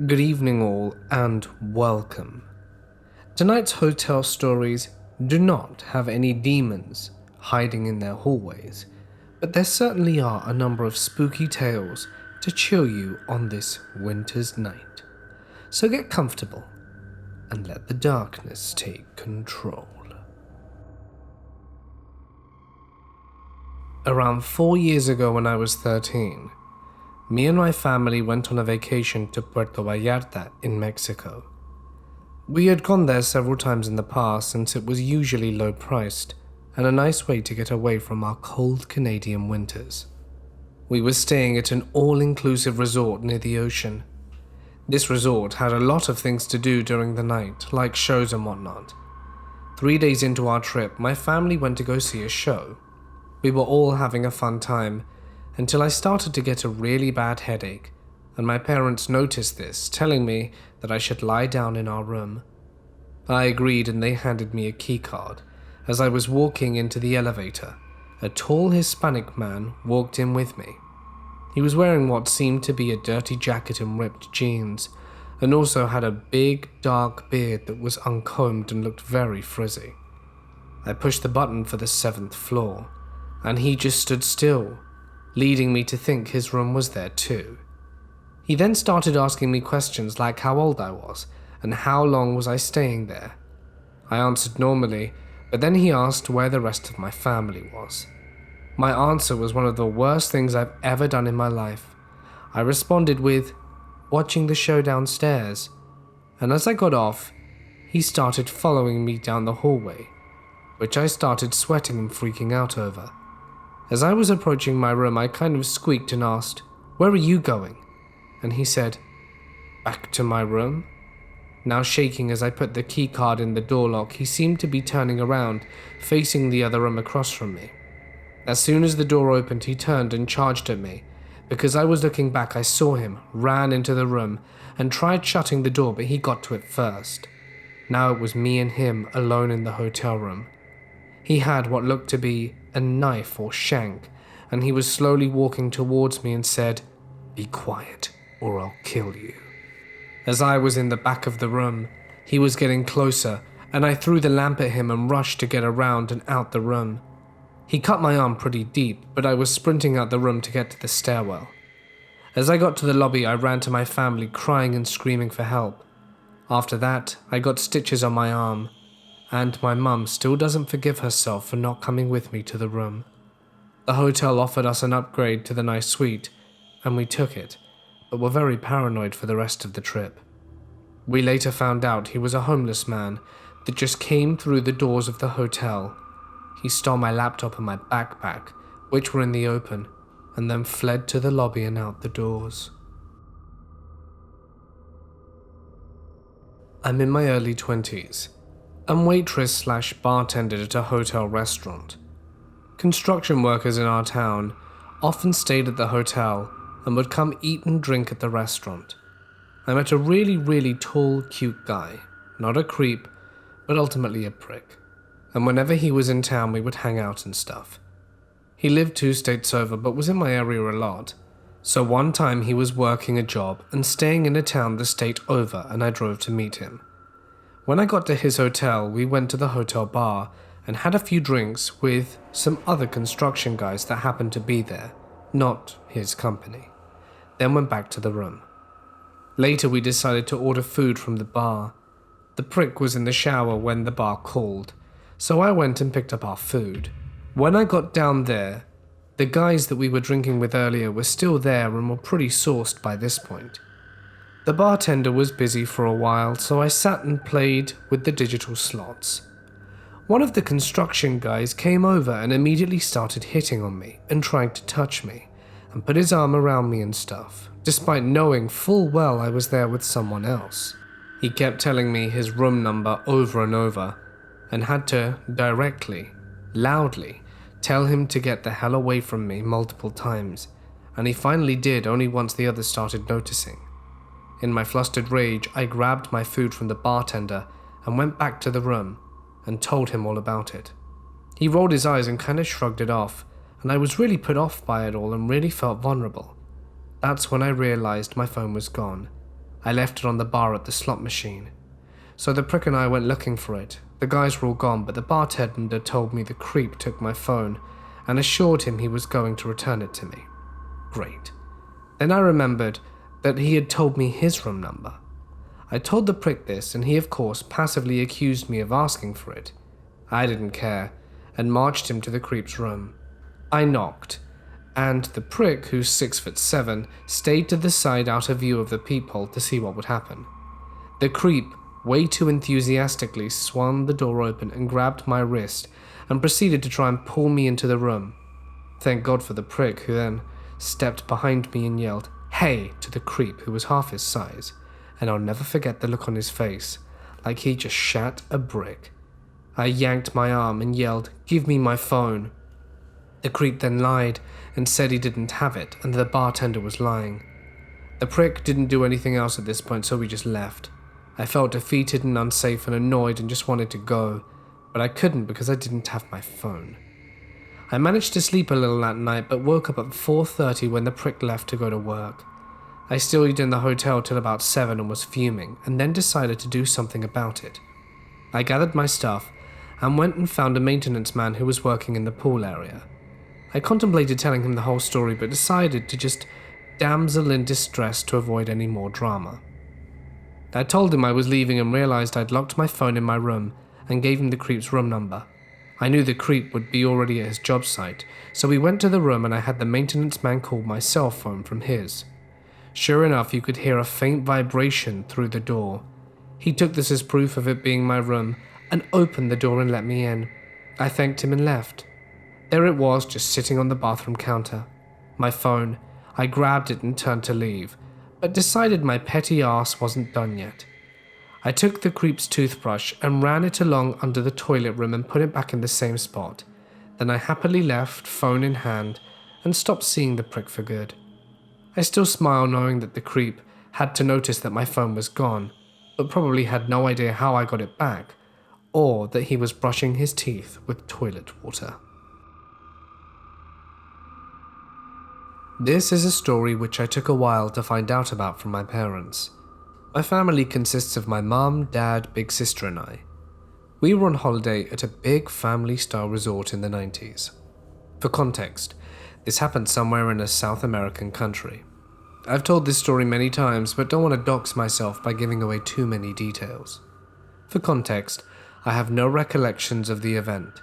Good evening all and welcome. Tonight's hotel stories do not have any demons hiding in their hallways, but there certainly are a number of spooky tales to chill you on this winter's night. So get comfortable and let the darkness take control. Around 4 years ago when I was 13, me and my family went on a vacation to Puerto Vallarta in Mexico. We had gone there several times in the past since it was usually low priced and a nice way to get away from our cold Canadian winters. We were staying at an all-inclusive resort near the ocean. This resort had a lot of things to do during the night, like shows and whatnot. 3 days into our trip, my family went to go see a show. We were all having a fun time, until I started to get a really bad headache, and my parents noticed this, telling me that I should lie down in our room. I agreed and they handed me a key card. As I was walking into the elevator, a tall Hispanic man walked in with me. He was wearing what seemed to be a dirty jacket and ripped jeans, and also had a big dark beard that was uncombed and looked very frizzy. I pushed the button for the 7th floor, and he just stood still, leading me to think his room was there too. He then started asking me questions like how old I was and how long was I staying there. I answered normally, but then he asked where the rest of my family was. My answer was one of the worst things I've ever done in my life. I responded with, watching the show downstairs, and as I got off, he started following me down the hallway, which I started sweating and freaking out over. As I was approaching my room, I kind of squeaked and asked, "Where are you going?" And he said, "Back to my room?" Now shaking as I put the key card in the door lock, he seemed to be turning around, facing the other room across from me. As soon as the door opened, he turned and charged at me. Because I was looking back, I saw him, ran into the room, and tried shutting the door, but he got to it first. Now it was me and him alone in the hotel room. He had what looked to be a knife or shank, and he was slowly walking towards me and said, "Be quiet, or I'll kill you." As I was in the back of the room, he was getting closer, and I threw the lamp at him and rushed to get around and out the room. He cut my arm pretty deep, but I was sprinting out the room to get to the stairwell. As I got to the lobby, I ran to my family, crying and screaming for help. After that, I got stitches on my arm, and my mum still doesn't forgive herself for not coming with me to the room. The hotel offered us an upgrade to the nice suite, and we took it, but were very paranoid for the rest of the trip. We later found out he was a homeless man that just came through the doors of the hotel. He stole my laptop and my backpack, which were in the open, and then fled to the lobby and out the doors. I'm in my early 20s. I'm waitress/bartender at a hotel restaurant. Construction workers in our town often stayed at the hotel and would come eat and drink at the restaurant. I met a really tall, cute guy, not a creep, but ultimately a prick. And whenever he was in town, we would hang out and stuff. He lived 2 states over, but was in my area a lot. So one time he was working a job and staying in a town the state over, and I drove to meet him. When I got to his hotel, we went to the hotel bar and had a few drinks with some other construction guys that happened to be there, not his company. Then went back to the room. Later we decided to order food from the bar. The prick was in the shower when the bar called, so I went and picked up our food. When I got down there, the guys that we were drinking with earlier were still there and were pretty sauced by this point. The bartender was busy for a while, so I sat and played with the digital slots. One of the construction guys came over and immediately started hitting on me and trying to touch me and put his arm around me and stuff, despite knowing full well I was there with someone else. He kept telling me his room number over and over, and had to directly, loudly, tell him to get the hell away from me multiple times, and he finally did only once the others started noticing. In my flustered rage, I grabbed my food from the bartender and went back to the room and told him all about it. He rolled his eyes and kind of shrugged it off, and I was really put off by it all and really felt vulnerable. That's when I realized my phone was gone, I left it on the bar at the slot machine. So the prick and I went looking for it. The guys were all gone, but the bartender told me the creep took my phone and assured him he was going to return it to me. Great. Then I remembered that he had told me his room number. I told the prick this, and he of course passively accused me of asking for it. I didn't care, and marched him to the creep's room. I knocked, and the prick, who's 6'7", stayed to the side out of view of the peephole to see what would happen. The creep, way too enthusiastically, swung the door open and grabbed my wrist and proceeded to try and pull me into the room. Thank God for the prick, who then stepped behind me and yelled, "Hey!" to the creep, who was half his size, and I'll never forget the look on his face, like he just shat a brick. I yanked my arm and yelled, "Give me my phone." The creep then lied and said he didn't have it and the bartender was lying. The prick didn't do anything else at this point, so we just left. I felt defeated and unsafe and annoyed and just wanted to go, but I couldn't because I didn't have my phone. I managed to sleep a little that night, but woke up at 4:30 when the prick left to go to work. I stayed in the hotel till about 7 and was fuming, and then decided to do something about it. I gathered my stuff and went and found a maintenance man who was working in the pool area. I contemplated telling him the whole story, but decided to just damsel in distress to avoid any more drama. I told him I was leaving and realized I'd locked my phone in my room and gave him the creep's room number. I knew the creep would be already at his job site, so we went to the room and I had the maintenance man call my cell phone from his. Sure enough, you could hear a faint vibration through the door. He took this as proof of it being my room and opened the door and let me in. I thanked him and left. There it was, just sitting on the bathroom counter. My phone. I grabbed it and turned to leave, but decided my petty ass wasn't done yet. I took the creep's toothbrush and ran it along under the toilet rim and put it back in the same spot. Then I happily left, phone in hand, and stopped seeing the prick for good. I still smile knowing that the creep had to notice that my phone was gone, but probably had no idea how I got it back, or that he was brushing his teeth with toilet water. This is a story which I took a while to find out about from my parents. My family consists of my mum, dad, big sister and I. We were on holiday at a big family-style resort in the 90s. For context, this happened somewhere in a South American country. I've told this story many times, but don't want to dox myself by giving away too many details. For context, I have no recollections of the event,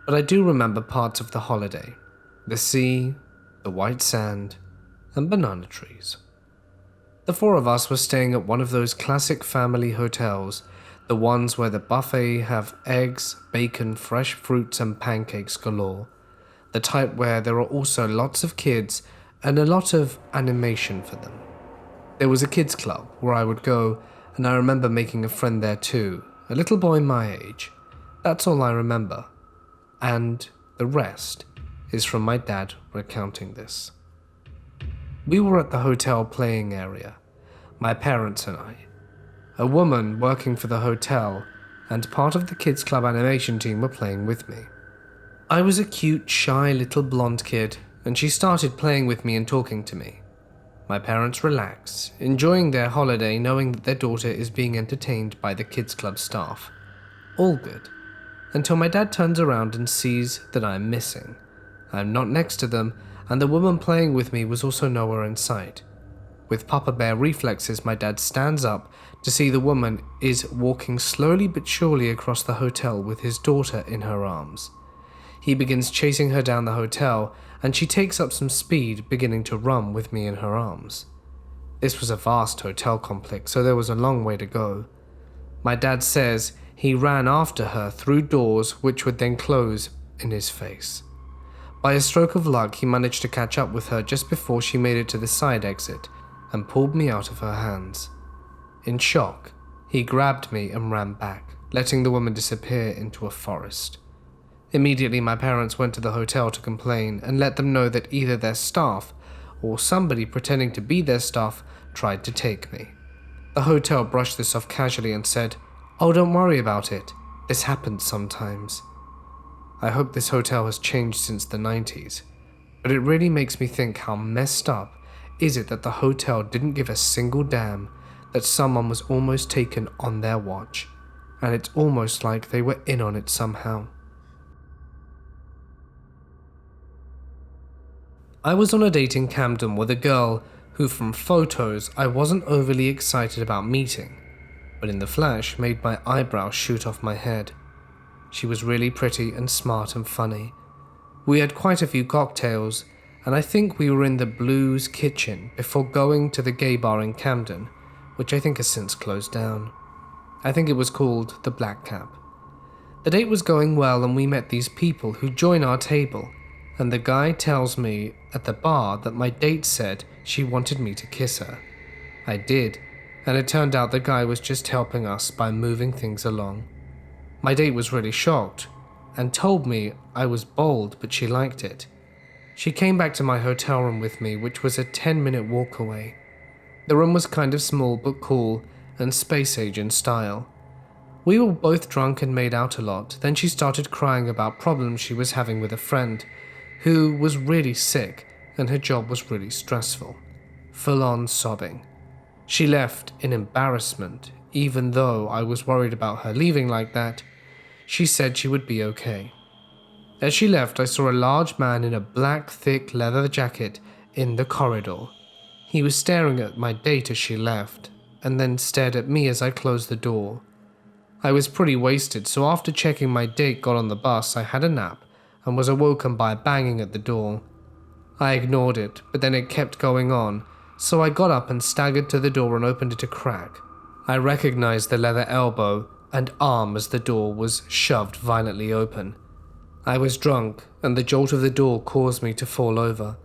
but I do remember parts of the holiday. The sea, the white sand, and banana trees. The four of us were staying at one of those classic family hotels, the ones where the buffet have eggs, bacon, fresh fruits, and pancakes galore. The type where there are also lots of kids and a lot of animation for them. There was a kids club where I would go, and I remember making a friend there too, a little boy my age. That's all I remember. And the rest is from my dad recounting this. We were at the hotel playing area, my parents and I. A woman working for the hotel and part of the kids club animation team were playing with me. I was a cute, shy little blonde kid, and she started playing with me and talking to me. My parents relax, enjoying their holiday knowing that their daughter is being entertained by the kids club staff. All good, until my dad turns around and sees that I'm missing. I'm not next to them, and the woman playing with me was also nowhere in sight. With Papa Bear reflexes, my dad stands up to see the woman is walking slowly but surely across the hotel with his daughter in her arms. He begins chasing her down the hotel, and she takes up some speed, beginning to run with me in her arms. This was a vast hotel complex, so there was a long way to go. My dad says he ran after her through doors which would then close in his face. By a stroke of luck, he managed to catch up with her just before she made it to the side exit and pulled me out of her hands. In shock, he grabbed me and ran back, letting the woman disappear into a forest. Immediately, my parents went to the hotel to complain and let them know that either their staff or somebody pretending to be their staff tried to take me. The hotel brushed this off casually and said, "Oh, don't worry about it. This happens sometimes." I hope this hotel has changed since the 90s, but it really makes me think how messed up is it that the hotel didn't give a single damn that someone was almost taken on their watch, and it's almost like they were in on it somehow. I was on a date in Camden with a girl who from photos I wasn't overly excited about meeting, but in the flesh made my eyebrows shoot off my head. She was really pretty and smart and funny. We had quite a few cocktails, and I think we were in the Blues Kitchen before going to the gay bar in Camden, which I think has since closed down. I think it was called the Black Cap. The date was going well and we met these people who join our table, and the guy tells me at the bar that my date said she wanted me to kiss her. I did, and it turned out the guy was just helping us by moving things along. My date was really shocked and told me I was bold, but she liked it. She came back to my hotel room with me, which was a 10-minute walk away. The room was kind of small but cool and space age in style. We were both drunk and made out a lot. Then she started crying about problems she was having with a friend who was really sick and her job was really stressful. Full on sobbing. She left in embarrassment, even though I was worried about her leaving like that. She said she would be okay. As she left, I saw a large man in a black, thick leather jacket in the corridor. He was staring at my date as she left, and then stared at me as I closed the door. I was pretty wasted, so after checking my date got on the bus, I had a nap and was awoken by a banging at the door. I ignored it, but then it kept going on, so I got up and staggered to the door and opened it a crack. I recognized the leather elbow and arm as the door was shoved violently open. I was drunk, and the jolt of the door caused me to fall over.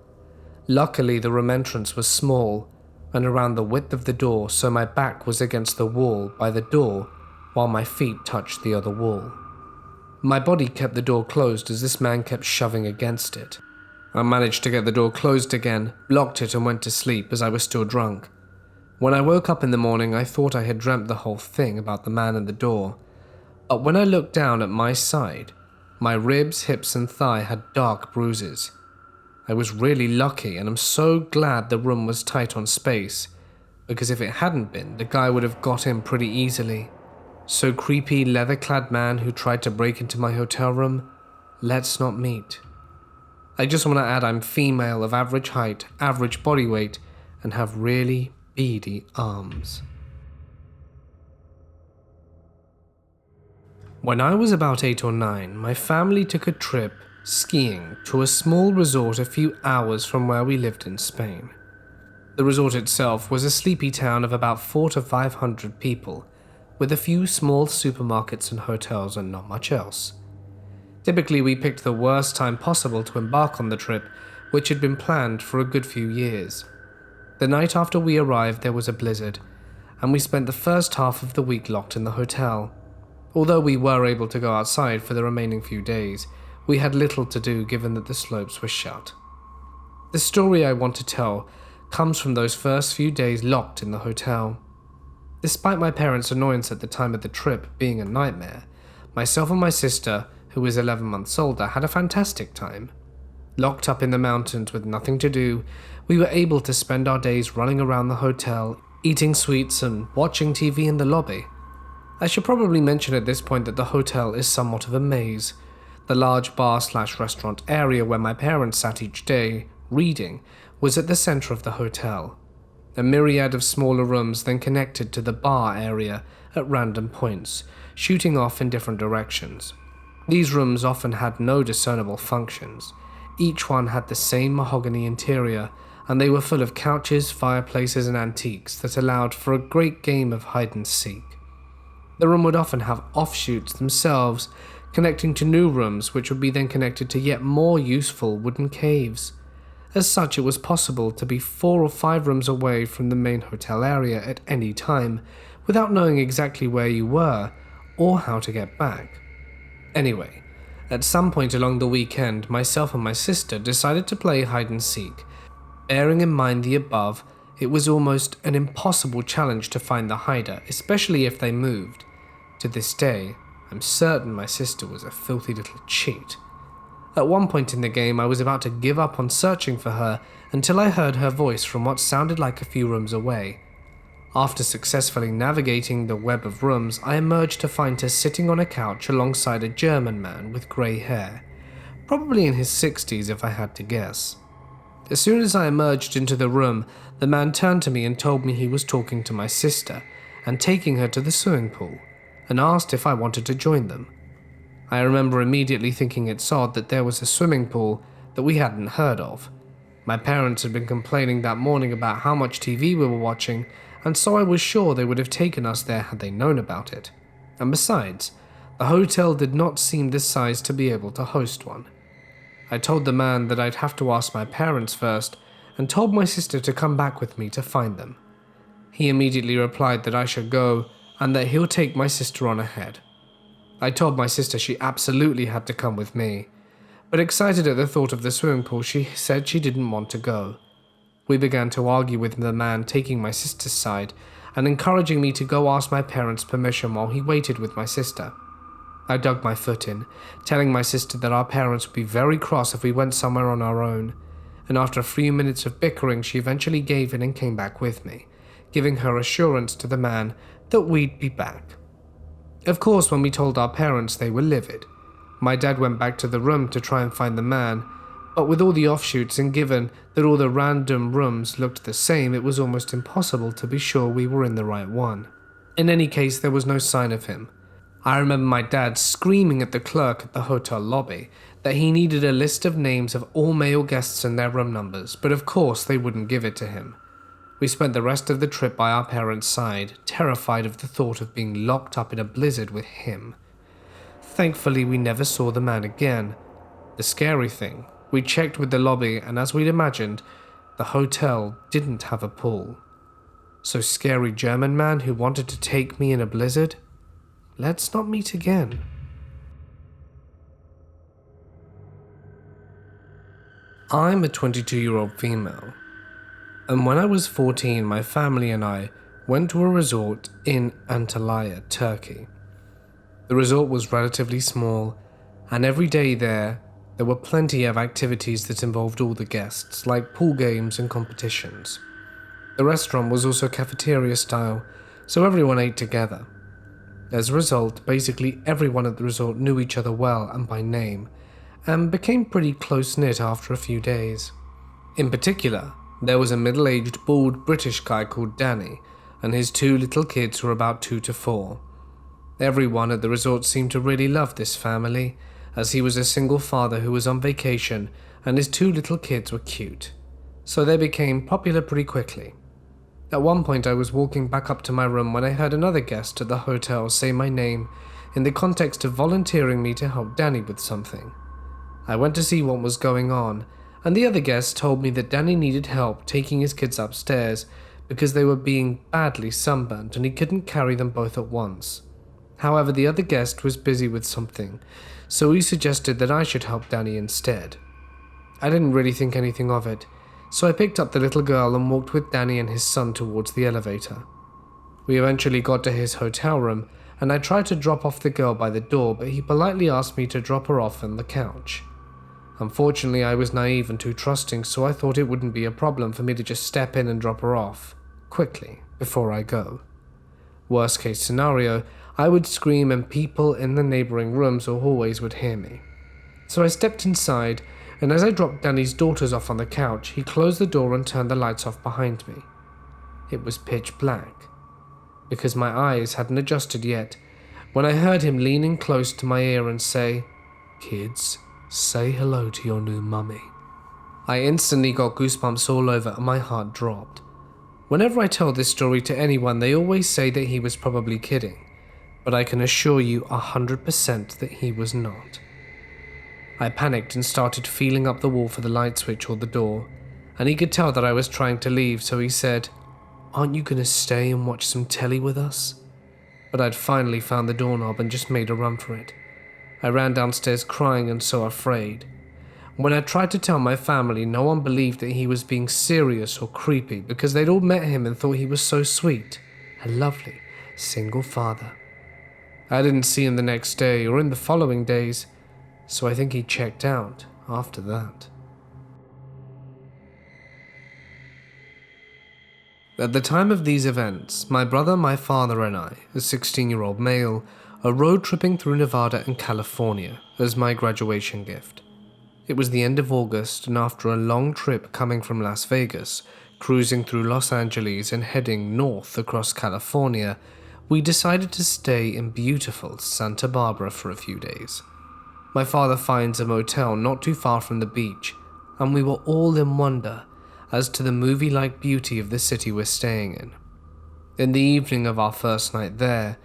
Luckily, the room entrance was small and around the width of the door, so my back was against the wall by the door while my feet touched the other wall. My body kept the door closed as this man kept shoving against it. I managed to get the door closed again, locked it and went to sleep as I was still drunk. When I woke up in the morning, I thought I had dreamt the whole thing about the man and the door. But when I looked down at my side, my ribs, hips and thigh had dark bruises. I was really lucky, and I'm so glad the room was tight on space, because if it hadn't been, the guy would have got in pretty easily. So creepy leather-clad man who tried to break into my hotel room, let's not meet. I just want to add I'm female, of average height, average body weight, and have really beady arms. When I was about 8 or 9, my family took a trip skiing to a small resort a few hours from where we lived in Spain. The resort itself was a sleepy town of about 400 to 500 people, with a few small supermarkets and hotels and not much else. Typically, we picked the worst time possible to embark on the trip, which had been planned for a good few years. The night after we arrived, there was a blizzard, and we spent the first half of the week locked in the hotel. Although we were able to go outside for the remaining few days, we had little to do given that the slopes were shut. The story I want to tell comes from those first few days locked in the hotel. Despite my parents' annoyance at the time of the trip being a nightmare, myself and my sister, who was 11 months older, had a fantastic time. Locked up in the mountains with nothing to do, we were able to spend our days running around the hotel, eating sweets and watching TV in the lobby. I should probably mention at this point that the hotel is somewhat of a maze. The large bar/restaurant area where my parents sat each day, reading, was at the center of the hotel. A myriad of smaller rooms then connected to the bar area at random points, shooting off in different directions. These rooms often had no discernible functions. Each one had the same mahogany interior, and they were full of couches, fireplaces, and antiques that allowed for a great game of hide and seek. The room would often have offshoots themselves, connecting to new rooms which would be then connected to yet more useful wooden caves. As such, it was possible to be 4 or 5 rooms away from the main hotel area at any time, without knowing exactly where you were or how to get back. Anyway, at some point along the weekend, myself and my sister decided to play hide and seek. Bearing in mind the above, it was almost an impossible challenge to find the hider, especially if they moved. To this day, I'm certain my sister was a filthy little cheat. At one point in the game, I was about to give up on searching for her until I heard her voice from what sounded like a few rooms away. After successfully navigating the web of rooms, I emerged to find her sitting on a couch alongside a German man with grey hair, probably in his 60s if I had to guess. As soon as I emerged into the room, the man turned to me and told me he was talking to my sister and taking her to the swimming pool, and asked if I wanted to join them. I remember immediately thinking it's odd that there was a swimming pool that we hadn't heard of. My parents had been complaining that morning about how much TV we were watching, and so I was sure they would have taken us there had they known about it. And besides, the hotel did not seem this size to be able to host one. I told the man that I'd have to ask my parents first, and told my sister to come back with me to find them. He immediately replied that I should go, and that he'll take my sister on ahead. I told my sister she absolutely had to come with me, but excited at the thought of the swimming pool, she said she didn't want to go. We began to argue with the man taking my sister's side and encouraging me to go ask my parents' permission while he waited with my sister. I dug my foot in, telling my sister that our parents would be very cross if we went somewhere on our own, and after a few minutes of bickering, she eventually gave in and came back with me, giving her assurance to the man that we'd be back. Of course, when we told our parents, they were livid. My dad went back to the room to try and find the man, but with all the offshoots and given that all the random rooms looked the same, it was almost impossible to be sure we were in the right one. In any case, there was no sign of him. I remember my dad screaming at the clerk at the hotel lobby that he needed a list of names of all male guests and their room numbers, but of course they wouldn't give it to him. We spent the rest of the trip by our parents' side, terrified of the thought of being locked up in a blizzard with him. Thankfully, we never saw the man again. The scary thing, we checked with the lobby, and as we'd imagined, the hotel didn't have a pool. So scary German man who wanted to take me in a blizzard? Let's not meet again. I'm a 22-year-old female, and when I was 14, my family and I went to a resort in Antalya, Turkey. The resort was relatively small, and every day there were plenty of activities that involved all the guests, like pool games and competitions. The restaurant was also cafeteria style, so everyone ate together. As a result, basically everyone at the resort knew each other well and by name, and became pretty close-knit after a few days. In particular, there was a middle-aged, bald British guy called Danny, and his two little kids who were about 2 to 4. Everyone at the resort seemed to really love this family, as he was a single father who was on vacation and his 2 little kids were cute, so they became popular pretty quickly. At one point I was walking back up to my room when I heard another guest at the hotel say my name in the context of volunteering me to help Danny with something. I went to see what was going on, and the other guest told me that Danny needed help taking his kids upstairs because they were being badly sunburnt and he couldn't carry them both at once. However, the other guest was busy with something, so he suggested that I should help Danny instead. I didn't really think anything of it, so I picked up the little girl and walked with Danny and his son towards the elevator. We eventually got to his hotel room, and I tried to drop off the girl by the door, but he politely asked me to drop her off on the couch. Unfortunately, I was naive and too trusting, so I thought it wouldn't be a problem for me to just step in and drop her off, quickly, before I go. Worst case scenario, I would scream and people in the neighboring rooms or hallways would hear me. So I stepped inside, and as I dropped Danny's daughters off on the couch, he closed the door and turned the lights off behind me. It was pitch black, because my eyes hadn't adjusted yet, when I heard him leaning close to my ear and say, "Kids, say hello to your new mummy." I instantly got goosebumps all over and my heart dropped. Whenever I tell this story to anyone, they always say that he was probably kidding, but I can assure you 100% that he was not. I panicked and started feeling up the wall for the light switch or the door, and he could tell that I was trying to leave, so he said, "Aren't you going to stay and watch some telly with us?" But I'd finally found the doorknob and just made a run for it. I ran downstairs crying and so afraid. When I tried to tell my family, no one believed that he was being serious or creepy because they'd all met him and thought he was so sweet, a lovely, single father. I didn't see him the next day or in the following days, so I think he checked out after that. At the time of these events, my brother, my father, and I, a 16-year-old male, are road tripping through Nevada and California as my graduation gift. It was the end of August, and after a long trip coming from Las Vegas, cruising through Los Angeles and heading north across California, we decided to stay in beautiful Santa Barbara for a few days. My father finds a motel not too far from the beach, and we were all in wonder as to the movie-like beauty of the city we're staying in. In the evening of our first night there,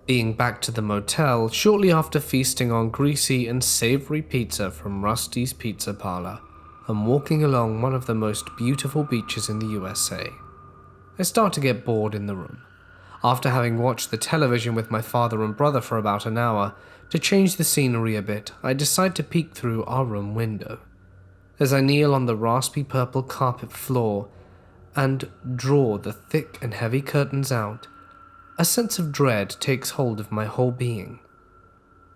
being back to the motel shortly after feasting on greasy and savory pizza from Rusty's Pizza Parlor, and walking along one of the most beautiful beaches in the USA, I start to get bored in the room. After having watched the television with my father and brother for about an hour, to change the scenery a bit, I decide to peek through our room window. As I kneel on the raspy purple carpet floor and draw the thick and heavy curtains out, a sense of dread takes hold of my whole being.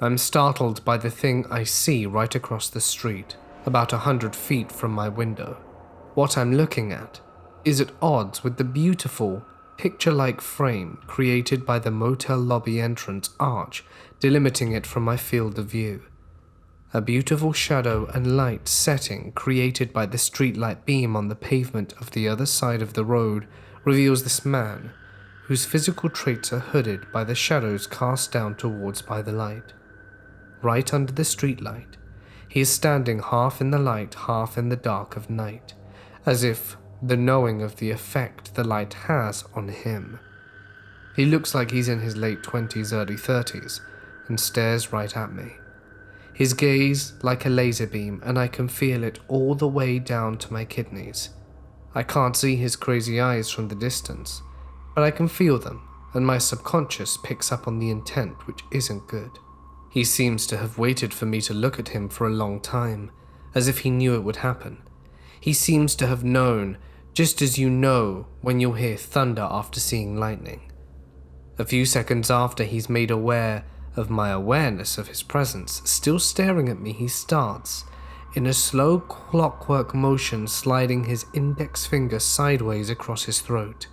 I'm startled by the thing I see right across the street, about 100 feet from my window. What I'm looking at is at odds with the beautiful, picture-like frame created by the motel lobby entrance arch, delimiting it from my field of view. A beautiful shadow and light setting created by the streetlight beam on the pavement of the other side of the road reveals this man, whose physical traits are hooded by the shadows cast down towards by the light. Right under the streetlight, he is standing half in the light, half in the dark of night, as if the knowing of the effect the light has on him. He looks like he's in his late 20s, early 30s, and stares right at me. His gaze like a laser beam, and I can feel it all the way down to my kidneys. I can't see his crazy eyes from the distance, but I can feel them, and my subconscious picks up on the intent, which isn't good. He seems to have waited for me to look at him for a long time, as if he knew it would happen. He seems to have known, just as you know when you'll hear thunder after seeing lightning. A few seconds after he's made aware of my awareness of his presence, still staring at me, he starts, in a slow clockwork motion, sliding his index finger sideways across his throat,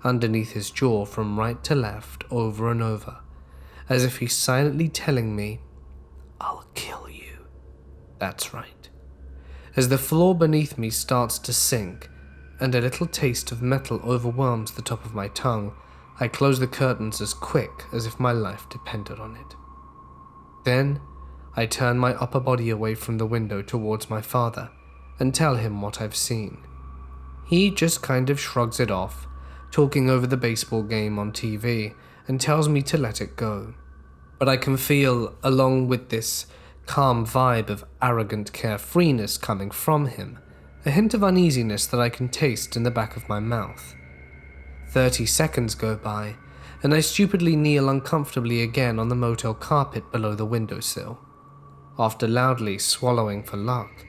underneath his jaw from right to left, over and over, as if he's silently telling me, "I'll kill you." That's right. As the floor beneath me starts to sink, and a little taste of metal overwhelms the top of my tongue, I close the curtains as quick as if my life depended on it. Then, I turn my upper body away from the window towards my father and tell him what I've seen. He just kind of shrugs it off, talking over the baseball game on TV, and tells me to let it go. But I can feel, along with this calm vibe of arrogant carefreeness coming from him, a hint of uneasiness that I can taste in the back of my mouth. 30 seconds go by, and I stupidly kneel uncomfortably again on the motel carpet below the windowsill. After loudly swallowing for luck,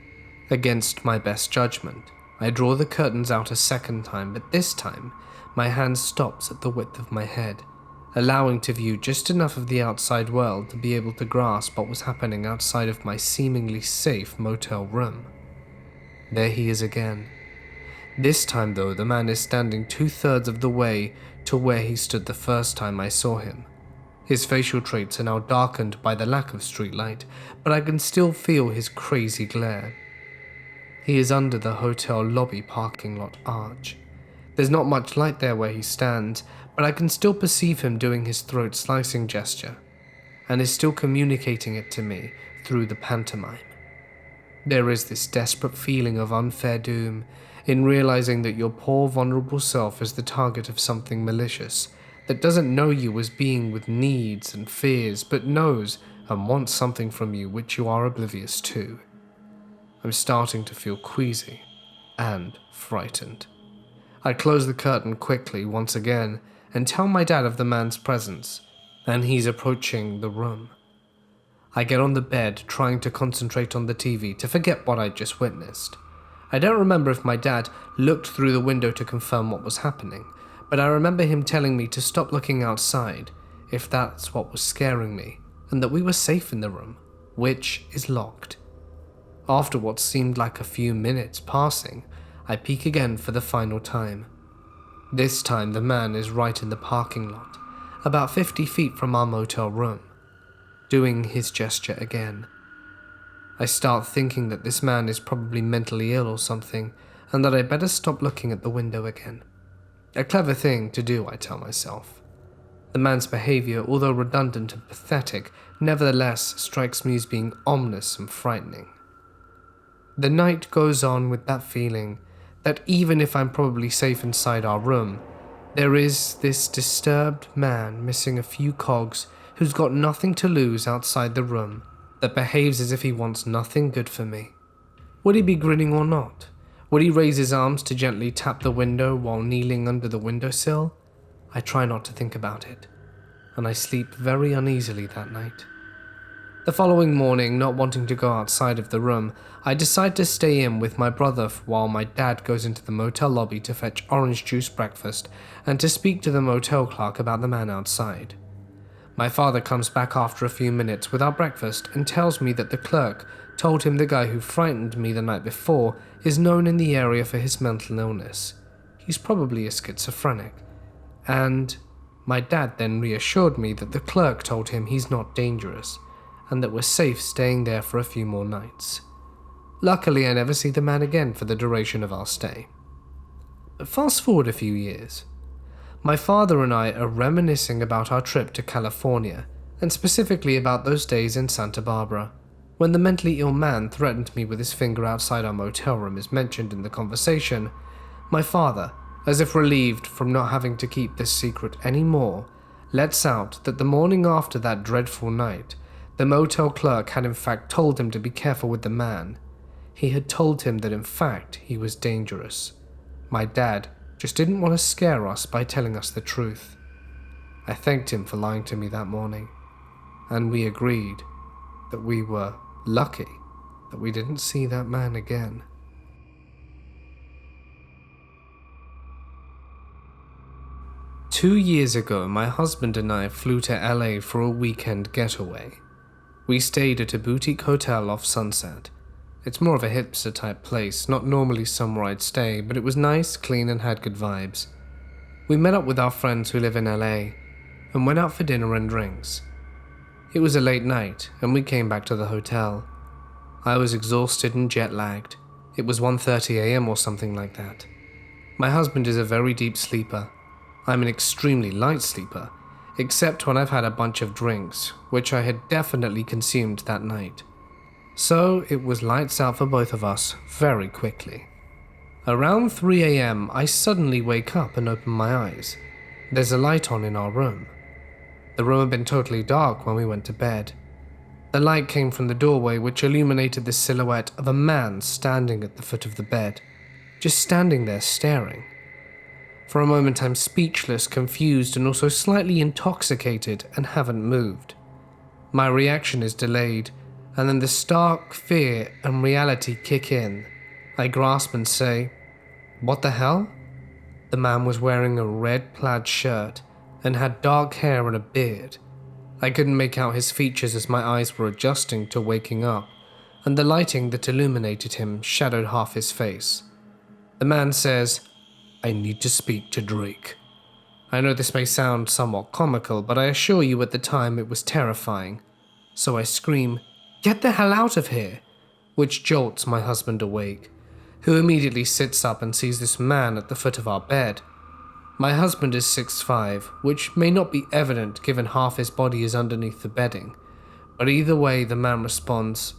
against my best judgment, I draw the curtains out a second time, but this time my hand stops at the width of my head, allowing to view just enough of the outside world to be able to grasp what was happening outside of my seemingly safe motel room. There he is again. This time though, the man is standing 2/3 of the way to where he stood the first time I saw him. His facial traits are now darkened by the lack of streetlight, but I can still feel his crazy glare. He is under the hotel lobby parking lot arch. There's not much light there where he stands, but I can still perceive him doing his throat-slicing gesture, and is still communicating it to me through the pantomime. There is this desperate feeling of unfair doom in realizing that your poor vulnerable self is the target of something malicious that doesn't know you as being with needs and fears, but knows and wants something from you which you are oblivious to. I'm starting to feel queasy and frightened. I close the curtain quickly once again and tell my dad of the man's presence, and he's approaching the room. I get on the bed trying to concentrate on the TV to forget what I'd just witnessed. I don't remember if my dad looked through the window to confirm what was happening, but I remember him telling me to stop looking outside if that's what was scaring me, and that we were safe in the room, which is locked. After what seemed like a few minutes passing, I peek again for the final time. This time the man is right in the parking lot, about 50 feet from our motel room, doing his gesture again. I start thinking that this man is probably mentally ill or something, and that I better stop looking at the window again. A clever thing to do, I tell myself. The man's behavior, although redundant and pathetic, nevertheless strikes me as being ominous and frightening. The night goes on with that feeling that even if I'm probably safe inside our room, there is this disturbed man missing a few cogs who's got nothing to lose outside the room, that behaves as if he wants nothing good for me. Would he be grinning or not? Would he raise his arms to gently tap the window while kneeling under the windowsill? I try not to think about it, and I sleep very uneasily that night. The following morning, not wanting to go outside of the room, I decide to stay in with my brother while my dad goes into the motel lobby to fetch orange juice breakfast and to speak to the motel clerk about the man outside. My father comes back after a few minutes with our breakfast and tells me that the clerk told him the guy who frightened me the night before is known in the area for his mental illness. He's probably a schizophrenic. And my dad then reassured me that the clerk told him he's not dangerous, and that we're safe staying there for a few more nights. Luckily, I never see the man again for the duration of our stay. Fast forward a few years. My father and I are reminiscing about our trip to California, and specifically about those days in Santa Barbara, when the mentally ill man threatened me with his finger outside our motel room as mentioned in the conversation. My father, as if relieved from not having to keep this secret anymore, lets out that the morning after that dreadful night, the motel clerk had in fact told him to be careful with the man. He had told him that in fact he was dangerous. My dad just didn't want to scare us by telling us the truth. I thanked him for lying to me that morning, and we agreed that we were lucky that we didn't see that man again. Two years ago, my husband and I flew to LA for a weekend getaway. We stayed at a boutique hotel off Sunset. It's more of a hipster type place, not normally somewhere I'd stay, but it was nice, clean, and had good vibes. We met up with our friends who live in LA and went out for dinner and drinks. It was a late night and we came back to the hotel. I was exhausted and jet lagged. It was 1:30 a.m. or something like that. My husband is a very deep sleeper. I'm an extremely light sleeper, except when I've had a bunch of drinks, which I had definitely consumed that night. So it was lights out for both of us very quickly. Around 3 a.m. I suddenly wake up and open my eyes. There's a light on in our room. The room had been totally dark when we went to bed. The light came from the doorway, which illuminated the silhouette of a man standing at the foot of the bed, just standing there staring. For a moment I'm speechless, confused, and also slightly intoxicated and haven't moved. My reaction is delayed, and then the stark fear and reality kick in. I grasp and say, "What the hell?" The man was wearing a red plaid shirt and had dark hair and a beard. I couldn't make out his features as my eyes were adjusting to waking up, and the lighting that illuminated him shadowed half his face. The man says, "I need to speak to Drake." I know this may sound somewhat comical, but I assure you at the time it was terrifying. So I scream, "Get the hell out of here!" which jolts my husband awake, who immediately sits up and sees this man at the foot of our bed. My husband is 6'5", which may not be evident given half his body is underneath the bedding, but either way the man responds,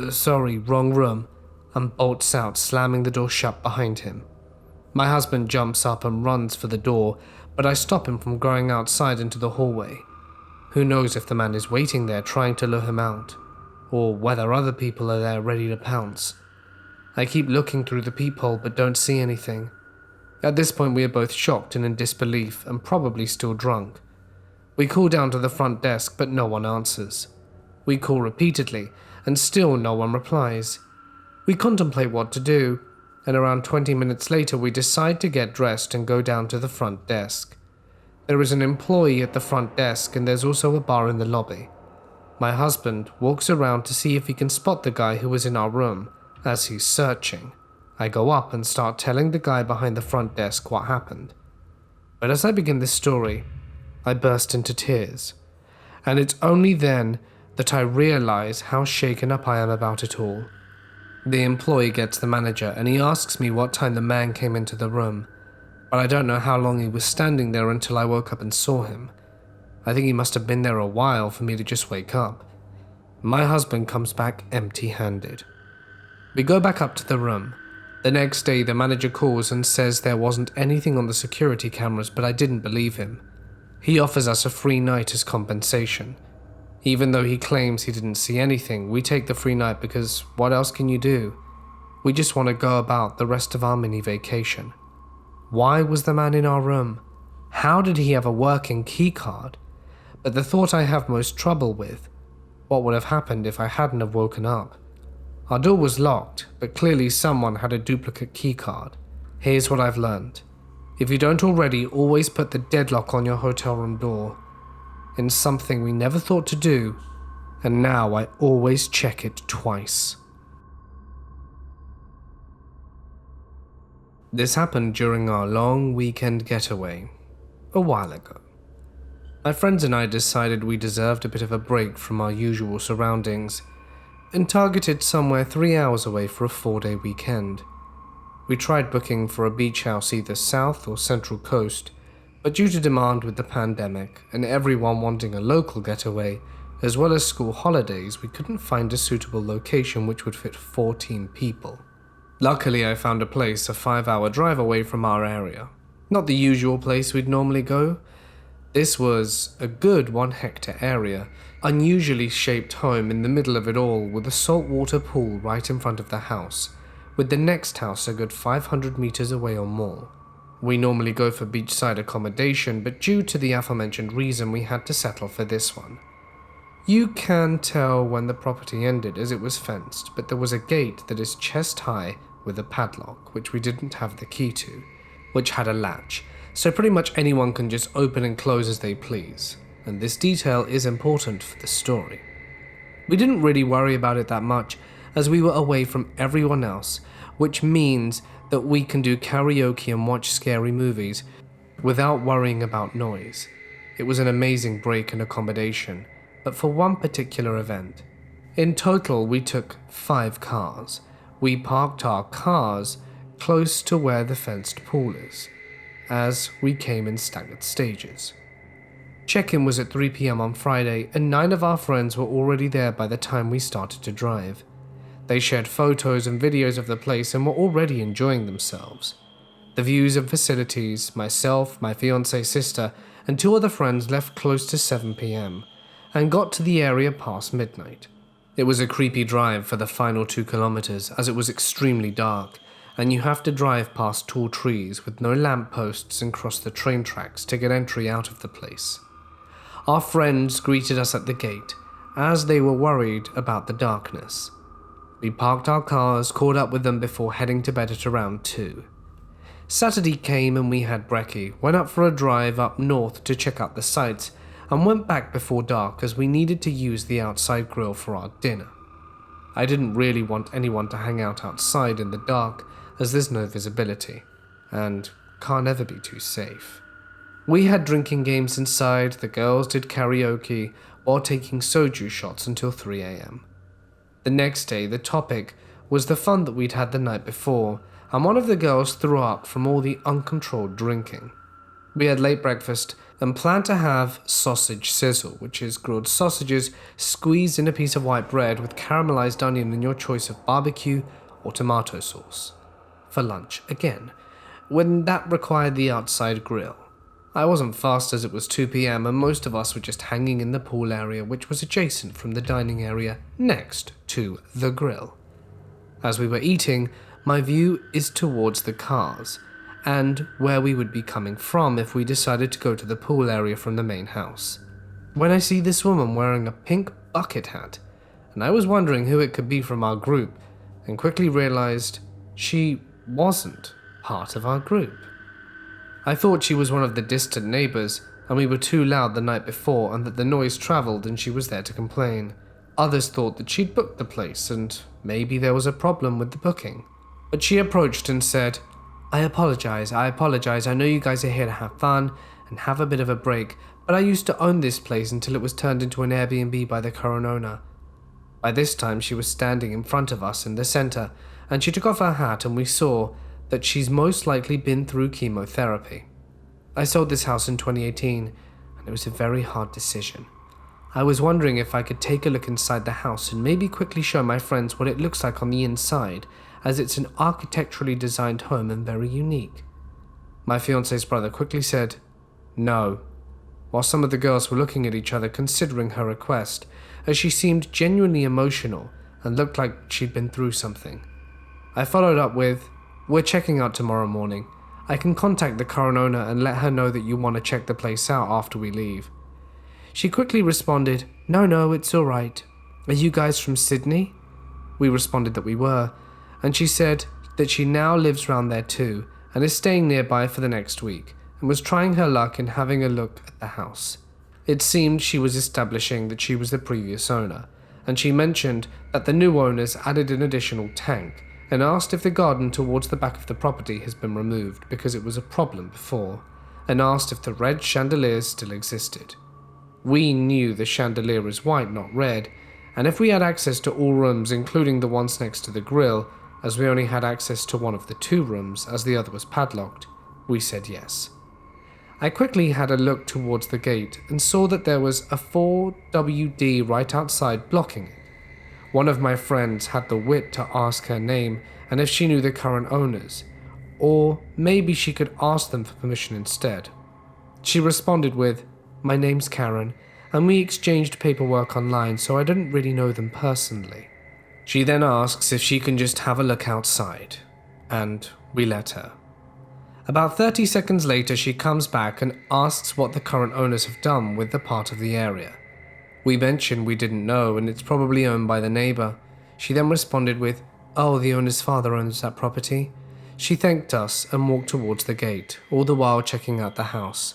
"Sorry, wrong room," and bolts out, slamming the door shut behind him. My husband jumps up and runs for the door, but I stop him from going outside into the hallway. Who knows if the man is waiting there trying to lure him out, or whether other people are there ready to pounce. I keep looking through the peephole but don't see anything. At this point we are both shocked and in disbelief and probably still drunk. We call down to the front desk but no one answers. We call repeatedly and still no one replies. We contemplate what to do, and around 20 minutes later we decide to get dressed and go down to the front desk. There is an employee at the front desk and there's also a bar in the lobby. My husband walks around to see if he can spot the guy who was in our room. As he's searching, I go up and start telling the guy behind the front desk what happened. But as I begin this story, I burst into tears, and it's only then that I realize how shaken up I am about it all. The employee gets the manager and he asks me what time the man came into the room, but I don't know how long he was standing there until I woke up and saw him. I think he must have been there a while for me to just wake up. My husband comes back empty-handed. We go back up to the room. The next day, the manager calls and says there wasn't anything on the security cameras, but I didn't believe him. He offers us a free night as compensation. Even though he claims he didn't see anything, we take the free night because what else can you do? We just want to go about the rest of our mini vacation. Why was the man in our room? How did he have a working key card? But the thought I have most trouble with, what would have happened if I hadn't have woken up? Our door was locked, but clearly someone had a duplicate key card. Here's what I've learned. If you don't already, always put the deadlock on your hotel room door. It's something we never thought to do, and now I always check it twice. This happened during our long weekend getaway, a while ago. My friends and I decided we deserved a bit of a break from our usual surroundings, and targeted somewhere 3 hours away for a 4-day weekend. We tried booking for a beach house either south or central coast, but due to demand with the pandemic and everyone wanting a local getaway, as well as school holidays, we couldn't find a suitable location which would fit 14 people. Luckily, I found a place a 5-hour drive away from our area. Not the usual place we'd normally go. This was a good 1-hectare area, unusually shaped home in the middle of it all with a saltwater pool right in front of the house, with the next house a good 500 meters away or more. We normally go for beachside accommodation, but due to the aforementioned reason we had to settle for this one. You can tell when the property ended as it was fenced, but there was a gate that is chest high with a padlock, which we didn't have the key to, which had a latch, so pretty much anyone can just open and close as they please, and this detail is important for the story. We didn't really worry about it that much, as we were away from everyone else, which means that we can do karaoke and watch scary movies without worrying about noise. It was an amazing break and accommodation, but for one particular event. In total, we took 5 cars. We parked our cars close to where the fenced pool is, as we came in staggered stages. Check-in was at 3 p.m. on Friday, and 9 of our friends were already there by the time we started to drive. They shared photos and videos of the place and were already enjoying themselves. The views and facilities, myself, my fiancé's sister, and 2 other friends left close to 7 p.m. and got to the area past midnight. It was a creepy drive for the final 2 kilometers as it was extremely dark, and you have to drive past tall trees with no lampposts and cross the train tracks to get entry out of the place. Our friends greeted us at the gate, as they were worried about the darkness. We parked our cars, caught up with them before heading to bed at around 2. Saturday came and we had brekkie, went up for a drive up north to check out the sights, and went back before dark as we needed to use the outside grill for our dinner. I didn't really want anyone to hang out outside in the dark as there's no visibility, and can't ever be too safe. We had drinking games inside, the girls did karaoke, while taking soju shots until 3 a.m. The next day, the topic was the fun that we'd had the night before, and one of the girls threw up from all the uncontrolled drinking. We had late breakfast and planned to have sausage sizzle, which is grilled sausages squeezed in a piece of white bread with caramelized onion and your choice of barbecue or tomato sauce. For lunch, again, when that required the outside grill. I wasn't fast as it was 2 p.m. and most of us were just hanging in the pool area, which was adjacent from the dining area next to the grill. As we were eating, my view is towards the cars, and where we would be coming from if we decided to go to the pool area from the main house. When I see this woman wearing a pink bucket hat, and I was wondering who it could be from our group, and quickly realized she wasn't part of our group. I thought she was one of the distant neighbors, and we were too loud the night before and that the noise traveled and she was there to complain. Others thought that she'd booked the place and maybe there was a problem with the booking. But she approached and said, I apologize. I know you guys are here to have fun and have a bit of a break, but I used to own this place until it was turned into an Airbnb by the current owner. By this time, she was standing in front of us in the center, and she took off her hat, and we saw that she's most likely been through chemotherapy. I sold this house in 2018, and it was a very hard decision. I was wondering if I could take a look inside the house and maybe quickly show my friends what it looks like on the inside, as it's an architecturally designed home and very unique. My fiance's brother quickly said, no, while some of the girls were looking at each other considering her request, as she seemed genuinely emotional and looked like she'd been through something. I followed up with, we're checking out tomorrow morning. I can contact the current owner and let her know that you want to check the place out after we leave. She quickly responded, no, it's alright. Are you guys from Sydney? We responded that we were, and she said that she now lives around there too and is staying nearby for the next week and was trying her luck in having a look at the house. It seemed she was establishing that she was the previous owner, and she mentioned that the new owners added an additional tank and asked if the garden towards the back of the property has been removed because it was a problem before, and asked if the red chandeliers still existed. We knew the chandelier is white, not red, and if we had access to all rooms including the ones next to the grill, as we only had access to one of the 2 rooms as the other was padlocked, we said yes. I quickly had a look towards the gate and saw that there was a 4WD right outside blocking it. One of my friends had the wit to ask her name and if she knew the current owners, or maybe she could ask them for permission instead. She responded with, my name's Karen, and we exchanged paperwork online, so I didn't really know them personally. She then asks if she can just have a look outside, and we let her. About 30 seconds later, she comes back and asks what the current owners have done with the part of the area. We mentioned we didn't know and it's probably owned by the neighbor. She then responded with, oh, the owner's father owns that property. She thanked us and walked towards the gate, all the while checking out the house.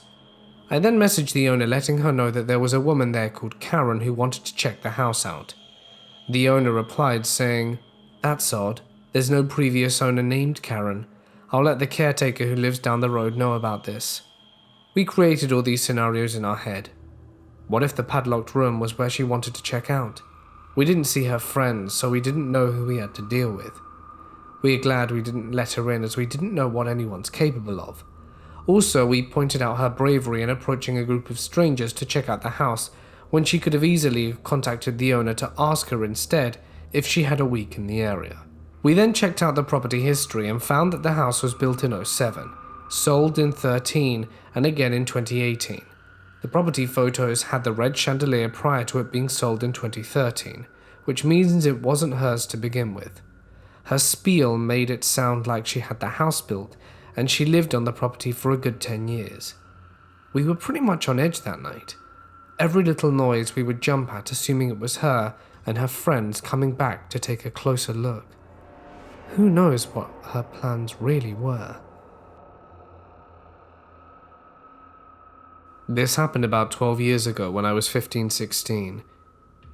I then messaged the owner letting her know that there was a woman there called Karen who wanted to check the house out. The owner replied saying, that's odd, there's no previous owner named Karen. I'll let the caretaker who lives down the road know about this. We created all these scenarios in our head. What if the padlocked room was where she wanted to check out? We didn't see her friends, so we didn't know who we had to deal with. We are glad we didn't let her in as we didn't know what anyone's capable of. Also, we pointed out her bravery in approaching a group of strangers to check out the house when she could have easily contacted the owner to ask her instead if she had a week in the area. We then checked out the property history and found that the house was built in 2007, sold in 2013, and again in 2018. The property photos had the red chandelier prior to it being sold in 2013, which means it wasn't hers to begin with. Her spiel made it sound like she had the house built, and she lived on the property for a good 10 years. We were pretty much on edge that night. Every little noise we would jump at, assuming it was her and her friends coming back to take a closer look. Who knows what her plans really were? This happened about 12 years ago when I was 15-16.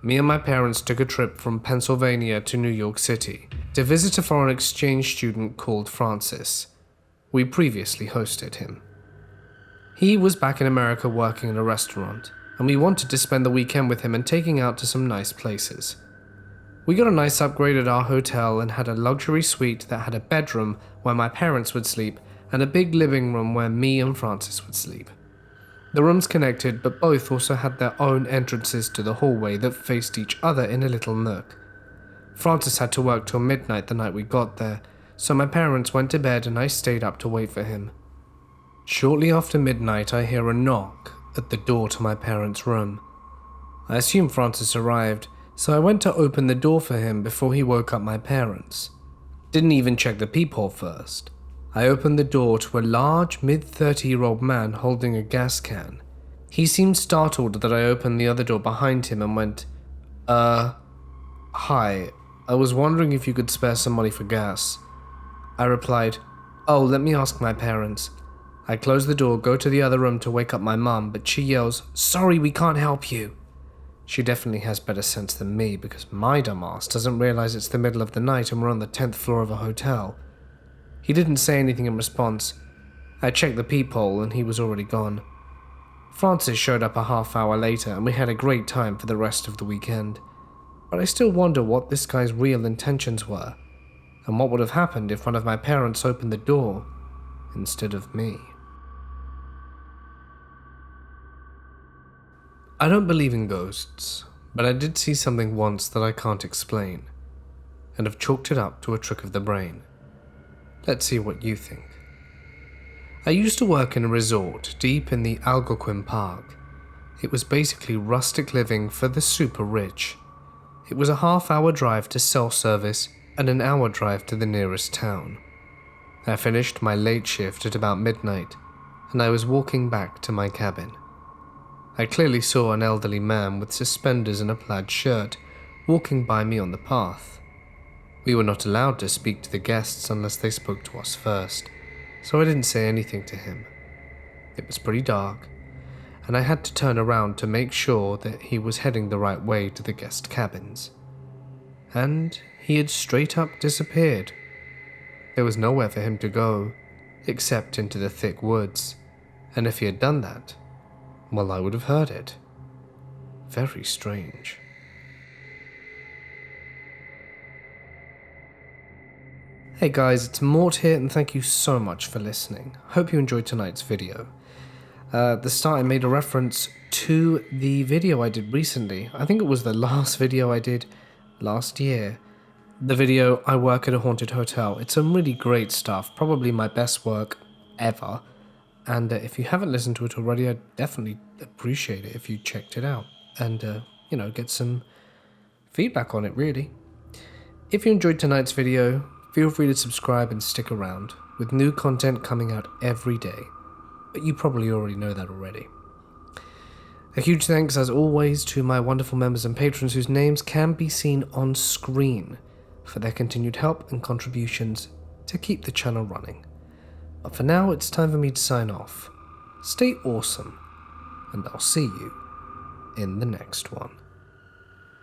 Me and my parents took a trip from Pennsylvania to New York City to visit a foreign exchange student called Francis. We previously hosted him. He was back in America working in a restaurant, and we wanted to spend the weekend with him and taking out to some nice places. We got a nice upgrade at our hotel and had a luxury suite that had a bedroom where my parents would sleep and a big living room where me and Francis would sleep. The rooms connected, but both also had their own entrances to the hallway that faced each other in a little nook. Francis had to work till midnight the night we got there, so my parents went to bed and I stayed up to wait for him. Shortly after midnight, I hear a knock at the door to my parents' room. I assumed Francis arrived, so I went to open the door for him before he woke up my parents. Didn't even check the peephole first. I opened the door to a large mid-30-year-old man holding a gas can. He seemed startled that I opened the other door behind him and went, hi, I was wondering if you could spare some money for gas. I replied, oh, let me ask my parents. I close the door, go to the other room to wake up my mum, but she yells, sorry, we can't help you. She definitely has better sense than me because my dumb ass doesn't realize it's the middle of the night and we're on the 10th floor of a hotel. He didn't say anything in response. I checked the peephole and he was already gone. Francis showed up a half hour later and we had a great time for the rest of the weekend. But I still wonder what this guy's real intentions were, and what would have happened if one of my parents opened the door instead of me. I don't believe in ghosts, but I did see something once that I can't explain, and have chalked it up to a trick of the brain. Let's see what you think. I used to work in a resort deep in the Algonquin Park. It was basically rustic living for the super rich. It was a half-hour drive to self-service and an hour drive to the nearest town. I finished my late shift at about midnight, and I was walking back to my cabin. I clearly saw an elderly man with suspenders and a plaid shirt walking by me on the path. We were not allowed to speak to the guests unless they spoke to us first, so I didn't say anything to him. It was pretty dark, and I had to turn around to make sure that he was heading the right way to the guest cabins. And he had straight up disappeared. There was nowhere for him to go, except into the thick woods, and if he had done that, well, I would have heard it. Very strange. Hey guys, it's Mort here, and thank you so much for listening. Hope you enjoyed tonight's video. At the start I made a reference to the video I did recently. I think it was the last video I did last year. The video, I work at a haunted hotel. It's some really great stuff, probably my best work ever. And if you haven't listened to it already, I'd definitely appreciate it if you checked it out. And, get some feedback on it, really. If you enjoyed tonight's video, feel free to subscribe and stick around, with new content coming out every day. But you probably already know that already. A huge thanks, as always, to my wonderful members and patrons whose names can be seen on screen for their continued help and contributions to keep the channel running. But for now, it's time for me to sign off. Stay awesome, and I'll see you in the next one.